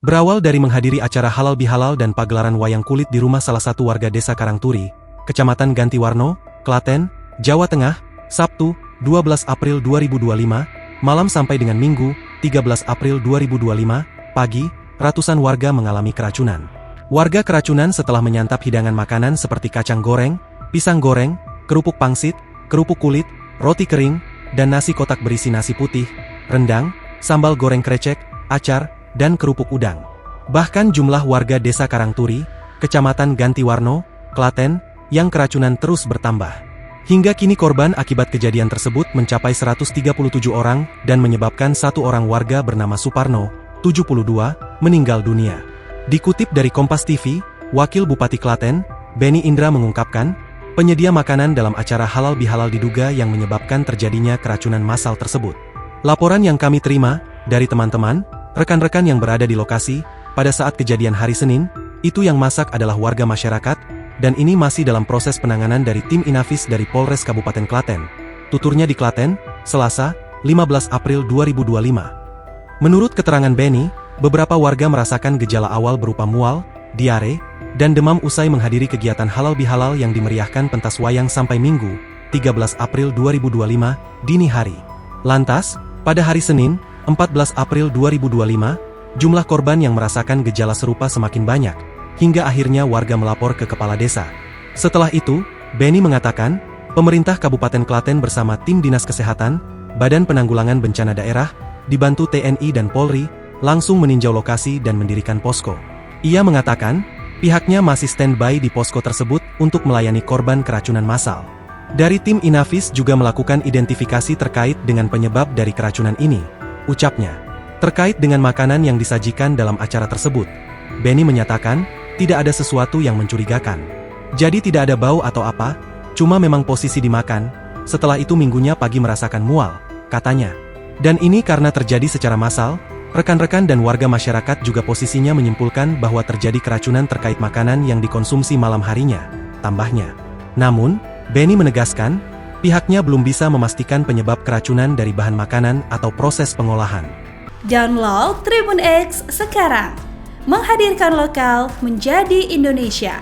Berawal dari menghadiri acara halal bihalal dan pagelaran wayang kulit di rumah salah satu warga desa Karangturi, Kecamatan Gantiwarno, Klaten, Jawa Tengah, Sabtu, 12 April 2025, malam sampai dengan Minggu, 13 April 2025, pagi, ratusan warga mengalami keracunan. Warga keracunan setelah menyantap hidangan makanan seperti kacang goreng, pisang goreng, kerupuk pangsit, kerupuk kulit, roti kering, dan nasi kotak berisi nasi putih, rendang, sambal goreng krecek, acar, dan kerupuk udang. Bahkan jumlah warga desa Karangturi, Kecamatan Gantiwarno, Klaten, yang keracunan terus bertambah. Hingga kini korban akibat kejadian tersebut mencapai 137 orang dan menyebabkan satu orang warga bernama Suparno, 72, meninggal dunia. Dikutip dari Kompas TV, Wakil Bupati Klaten, Beni Indra mengungkapkan, penyedia makanan dalam acara halal bihalal diduga yang menyebabkan terjadinya keracunan massal tersebut. Laporan yang kami terima dari teman-teman, rekan-rekan yang berada di lokasi, pada saat kejadian hari Senin, itu yang masak adalah warga masyarakat, dan ini masih dalam proses penanganan dari tim Inafis dari Polres Kabupaten Klaten. Tuturnya di Klaten, Selasa, 15 April 2025. Menurut keterangan Beni, beberapa warga merasakan gejala awal berupa mual, diare, dan demam usai menghadiri kegiatan halal bihalal yang dimeriahkan pentas wayang sampai Minggu, 13 April 2025, dini hari. Lantas, pada hari Senin, 14 April 2025, jumlah korban yang merasakan gejala serupa semakin banyak, hingga akhirnya warga melapor ke kepala desa. Setelah itu, Beni mengatakan, pemerintah Kabupaten Klaten bersama tim Dinas Kesehatan, Badan Penanggulangan Bencana Daerah, dibantu TNI dan Polri, langsung meninjau lokasi dan mendirikan posko. Ia mengatakan, pihaknya masih standby di posko tersebut untuk melayani korban keracunan massal. Dari tim Inafis juga melakukan identifikasi terkait dengan penyebab dari keracunan ini. Ucapnya, terkait dengan makanan yang disajikan dalam acara tersebut, Beni menyatakan, tidak ada sesuatu yang mencurigakan. Jadi tidak ada bau atau apa, cuma memang posisi dimakan, setelah itu minggunya pagi merasakan mual, katanya. Dan ini karena terjadi secara massal, rekan-rekan dan warga masyarakat juga posisinya menyimpulkan bahwa terjadi keracunan terkait makanan yang dikonsumsi malam harinya, tambahnya. Namun, Beni menegaskan, pihaknya belum bisa memastikan penyebab keracunan dari bahan makanan atau proses pengolahan. Download Tribun X sekarang, menghadirkan lokal menjadi Indonesia.